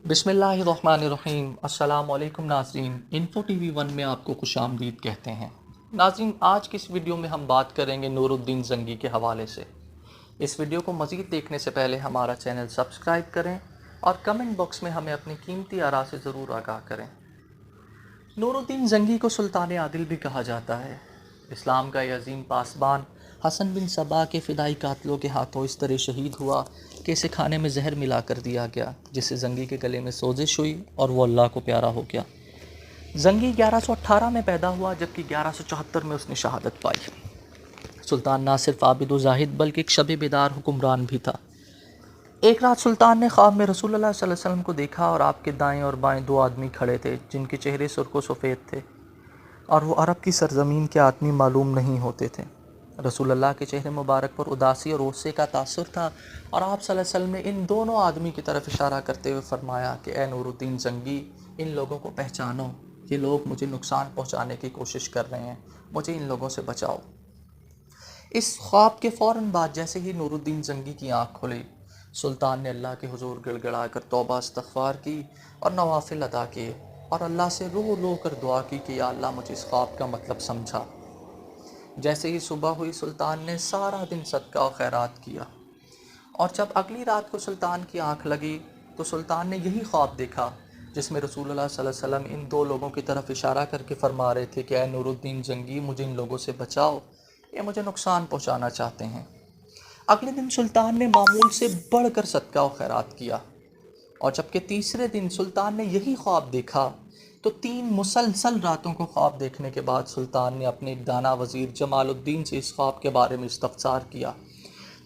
بسم اللہ الرحمن الرحیم۔ السلام علیکم ناظرین، انفو ٹی وی 1 میں آپ کو خوش آمدید کہتے ہیں۔ ناظرین، آج کی اس ویڈیو میں ہم بات کریں گے نور الدین زنگی کے حوالے سے۔ اس ویڈیو کو مزید دیکھنے سے پہلے ہمارا چینل سبسکرائب کریں اور کمنٹ باکس میں ہمیں اپنی قیمتی آراء سے ضرور آگاہ کریں۔ نور الدین زنگی کو سلطان عادل بھی کہا جاتا ہے۔ اسلام کا یہ عظیم پاسبان حسن بن صبا کے فدائی قاتلوں کے ہاتھوں اس طرح شہید ہوا کہ اسے کھانے میں زہر ملا کر دیا گیا، جس سے زنگی کے گلے میں سوزش ہوئی اور وہ اللہ کو پیارا ہو گیا۔ زنگی 1118 میں پیدا ہوا، جبکہ 1174 میں اس نے شہادت پائی۔ سلطان نہ صرف عابد و زاہد بلکہ ایک شب بیدار حکمران بھی تھا۔ ایک رات سلطان نے خواب میں رسول اللہ صلی اللہ علیہ وسلم کو دیکھا اور آپ کے دائیں اور بائیں دو آدمی کھڑے تھے جن کے چہرے سرخ و سفید تھے اور وہ عرب کی سرزمین کے آدمی معلوم نہیں ہوتے تھے۔ رسول اللہ کے چہرے مبارک پر اداسی اور غصے کا تاثر تھا اور آپ صلی اللہ علیہ وسلم نے ان دونوں آدمی کی طرف اشارہ کرتے ہوئے فرمایا کہ اے نور الدین زنگی، ان لوگوں کو پہچانو، یہ لوگ مجھے نقصان پہنچانے کی کوشش کر رہے ہیں، مجھے ان لوگوں سے بچاؤ۔ اس خواب کے فوراً بعد جیسے ہی نور الدین زنگی کی آنکھ کھلی، سلطان نے اللہ کے حضور گڑ گڑا کر توبہ استغفار کی اور نوافل ادا کیے اور اللہ سے رو رو کر دعا کی کہ یا اللہ مجھے اس خواب کا مطلب سمجھا۔ جیسے ہی صبح ہوئی، سلطان نے سارا دن صدقہ و خیرات کیا، اور جب اگلی رات کو سلطان کی آنکھ لگی تو سلطان نے یہی خواب دیکھا جس میں رسول اللہ صلی اللہ علیہ وسلم ان دو لوگوں کی طرف اشارہ کر کے فرما رہے تھے کہ اے نور الدین زنگی، مجھے ان لوگوں سے بچاؤ، یہ مجھے نقصان پہنچانا چاہتے ہیں۔ اگلے دن سلطان نے معمول سے بڑھ کر صدقہ و خیرات کیا، اور جبکہ تیسرے دن سلطان نے یہی خواب دیکھا تو 3 مسلسل راتوں کو خواب دیکھنے کے بعد سلطان نے اپنے ایک دانا وزیر جمال الدین سے اس خواب کے بارے میں استفسار کیا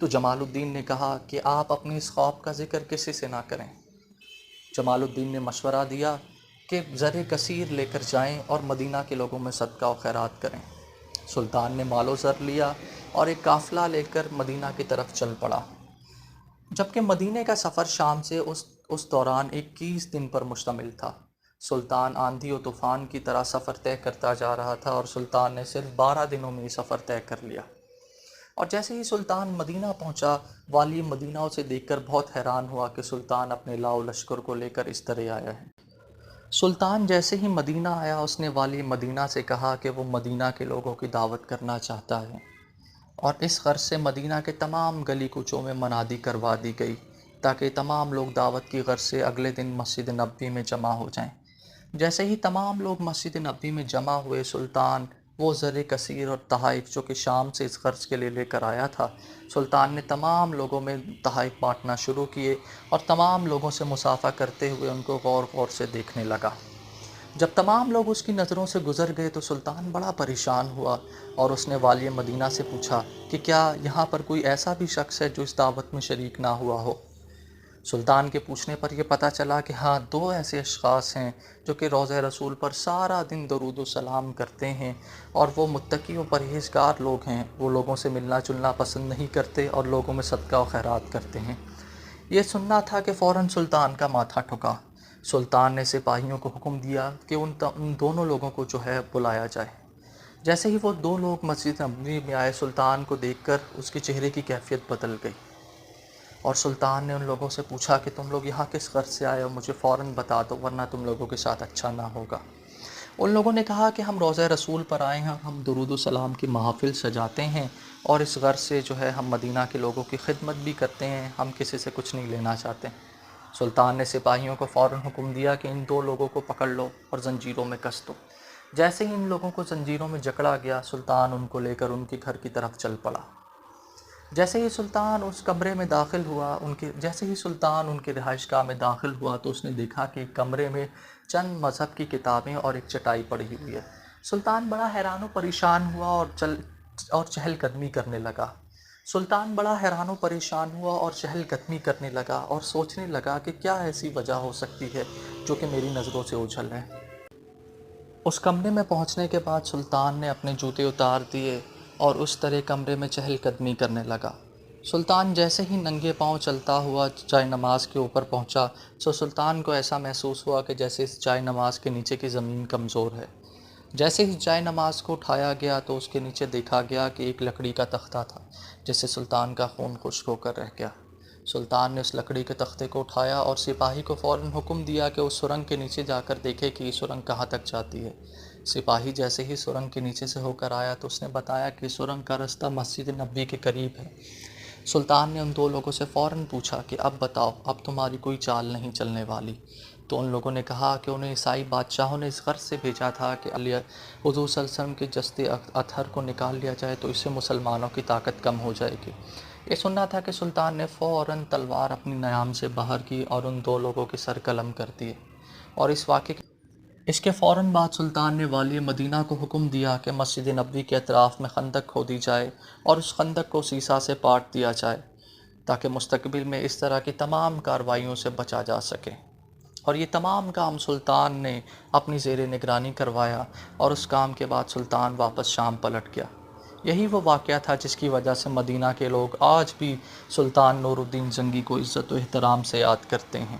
تو جمال الدین نے کہا کہ آپ اپنے اس خواب کا ذکر کسی سے نہ کریں۔ جمال الدین نے مشورہ دیا کہ زر کثیر لے کر جائیں اور مدینہ کے لوگوں میں صدقہ و خیرات کریں۔ سلطان نے مال و زر لیا اور ایک قافلہ لے کر مدینہ کی طرف چل پڑا، جبکہ مدینے کا سفر شام سے اس دوران 21 دن پر مشتمل تھا۔ سلطان آندھی و طوفان کی طرح سفر طے کرتا جا رہا تھا اور سلطان نے صرف 12 دنوں میں یہ سفر طے کر لیا۔ اور جیسے ہی سلطان مدینہ پہنچا، والی مدینہ اسے دیکھ کر بہت حیران ہوا کہ سلطان اپنے لاؤ لشکر کو لے کر اس طرح آیا ہے۔ سلطان جیسے ہی مدینہ آیا، اس نے والی مدینہ سے کہا کہ وہ مدینہ کے لوگوں کی دعوت کرنا چاہتا ہے، اور اس غرض سے مدینہ کے تمام گلی کوچوں میں منادی کروا دی گئی تاکہ تمام لوگ دعوت کی غرض سے اگلے دن مسجد نبوی میں جمع ہو جائیں۔ جیسے ہی تمام لوگ مسجد نبوی میں جمع ہوئے، سلطان وہ زر کثیر اور تحائف جو کہ شام سے اس غرض کے لیے لے کر آیا تھا، سلطان نے تمام لوگوں میں تحائف بانٹنا شروع کیے اور تمام لوگوں سے مصافحہ کرتے ہوئے ان کو غور غور سے دیکھنے لگا۔ جب تمام لوگ اس کی نظروں سے گزر گئے تو سلطان بڑا پریشان ہوا اور اس نے والی مدینہ سے پوچھا کہ کیا یہاں پر کوئی ایسا بھی شخص ہے جو اس دعوت میں شریک نہ ہوا ہو؟ سلطان کے پوچھنے پر یہ پتہ چلا کہ ہاں، 2 ایسے اشخاص ہیں جو کہ روضہ رسول پر سارا دن درود و سلام کرتے ہیں، اور وہ متقی و پرہیزگار لوگ ہیں۔ وہ لوگوں سے ملنا جلنا پسند نہیں کرتے اور لوگوں میں صدقہ و خیرات کرتے ہیں۔ یہ سننا تھا کہ فوراً سلطان کا ماتھا ٹھکا۔ سلطان نے سپاہیوں کو حکم دیا کہ ان دونوں لوگوں کو جو ہے بلایا جائے۔ جیسے ہی وہ 2 لوگ مسجد نبوی میں آئے، سلطان کو دیکھ کر اس کے چہرے کی کیفیت بدل گئی، اور سلطان نے ان لوگوں سے پوچھا کہ تم لوگ یہاں کس غرض سے آئے ہو، مجھے فوراً بتا دو ورنہ تم لوگوں کے ساتھ اچھا نہ ہوگا۔ ان لوگوں نے کہا کہ ہم روضہ رسول پر آئے ہیں، ہم درود و سلام کی محافل سجاتے ہیں، اور اس غرض سے جو ہے ہم مدینہ کے لوگوں کی خدمت بھی کرتے ہیں، ہم کسی سے کچھ نہیں لینا چاہتے۔ سلطان نے سپاہیوں کو فوراً حکم دیا کہ ان 2 لوگوں کو پکڑ لو اور زنجیروں میں کس دو۔ جیسے ہی ان لوگوں کو زنجیروں میں جکڑا گیا، سلطان ان کو لے کر ان کے گھر کی طرف چل پڑا۔ جیسے ہی سلطان اس کمرے میں داخل ہوا، جیسے ہی سلطان ان کے رہائش گاہ میں داخل ہوا تو اس نے دیکھا کہ ایک کمرے میں چند مذہب کی کتابیں اور ایک چٹائی پڑی ہوئی ہے۔ سلطان بڑا حیران و پریشان ہوا اور چہل قدمی کرنے لگا۔ سلطان بڑا حیران و پریشان ہوا اور چہل قدمی کرنے لگا اور سوچنے لگا کہ کیا ایسی وجہ ہو سکتی ہے جو کہ میری نظروں سے اوجھل ہے۔ اس کمرے میں پہنچنے کے بعد سلطان نے اپنے جوتے اتار دیے اور اس طرح کمرے میں چہل قدمی کرنے لگا۔ سلطان جیسے ہی ننگے پاؤں چلتا ہوا جائے نماز کے اوپر پہنچا تو سلطان کو ایسا محسوس ہوا کہ جیسے اس جائے نماز کے نیچے کی زمین کمزور ہے۔ جیسے ہی جائے نماز کو اٹھایا گیا تو اس کے نیچے دیکھا گیا کہ ایک لکڑی کا تختہ تھا جس سے سلطان کا خون خشک ہو کر رہ گیا۔ سلطان نے اس لکڑی کے تختے کو اٹھایا اور سپاہی کو فوراً حکم دیا کہ اس سرنگ کے نیچے جا کر دیکھے کہ یہ سرنگ کہاں تک جاتی ہے۔ سپاہی جیسے ہی سرنگ کے نیچے سے ہو کر آیا تو اس نے بتایا کہ سرنگ کا رستہ مسجد نبوی کے قریب ہے۔ سلطان نے ان دو لوگوں سے فوراً پوچھا کہ اب بتاؤ، اب تمہاری کوئی چال نہیں چلنے والی؟ تو ان لوگوں نے کہا کہ انہیں عیسائی بادشاہوں نے اس غرض سے بھیجا تھا کہ حضور صلی اللہ علیہ وسلم کے جسد اطہر کو نکال لیا جائے تو اس سے مسلمانوں کی طاقت کم ہو جائے گی۔ یہ سننا تھا کہ سلطان نے فوراً تلوار اپنی نیام سے باہر کی اور ان دو لوگوں کے سر قلم کر دیے، اور اس کے فوراً بعد سلطان نے والی مدینہ کو حکم دیا کہ مسجد نبوی کے اطراف میں خندق کھودی جائے اور اس خندق کو سیسا سے پاٹ دیا جائے تاکہ مستقبل میں اس طرح کی تمام کارروائیوں سے بچا جا سکے۔ اور یہ تمام کام سلطان نے اپنی زیر نگرانی کروایا، اور اس کام کے بعد سلطان واپس شام پلٹ گیا۔ یہی وہ واقعہ تھا جس کی وجہ سے مدینہ کے لوگ آج بھی سلطان نور الدین زنگی کو عزت و احترام سے یاد کرتے ہیں۔